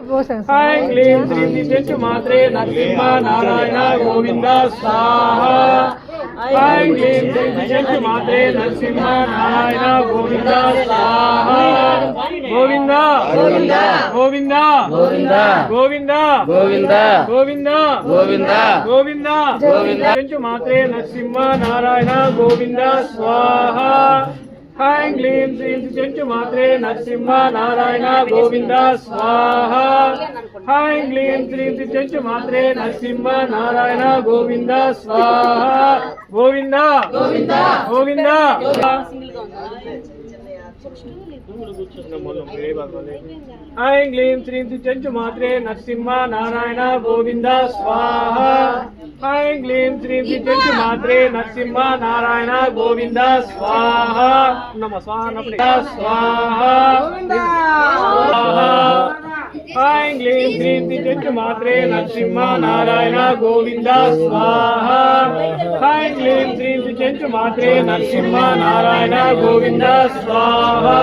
ఐం క్లీం శ్రీం చెంచు మాత్రే నరసింహ నారాయణ గోవింద స్వాహా. ఐం క్లీం శ్రీం చెంచు మాత్రే నరసింహ నారాయణ గోవింద స్వాహా. గోవింద గోవింద గోవింద గోవింద గోవింద గోవింద గోవింద గోవింద గోవింద చెంచు మాత్రే నరసింహ నారాయణ గోవింద స్వాహా. ఐం క్లీం శ్రీం చెంచు మాత్రే నరసింహ నారాయణ గోవింద స్వాహా. ఐం క్లీం శ్రీం చెంచు మాత్రే నరసింహ నారాయణ గోవింద స్వాహా. గోవింద గోవింద గోవింద ఐం క్లీం శ్రీం చెంచు మాత్రే నరసింహ నారాయణ గోవింద స్వాహా. ఐం క్లీం శ్రీం చెంచు మాత్రే నరసింహ నారాయణ గోవింద స్వాహా. నమ స్వాహా. ఐం క్లీం శ్రీం చెంచు మాత్రే నరసింహ నారాయణ గోవింద స్వాహా. ఐం క్లీం శ్రీం చెంచు మాత్రే నరసింహ నారాయణ గోవింద స్వాహా.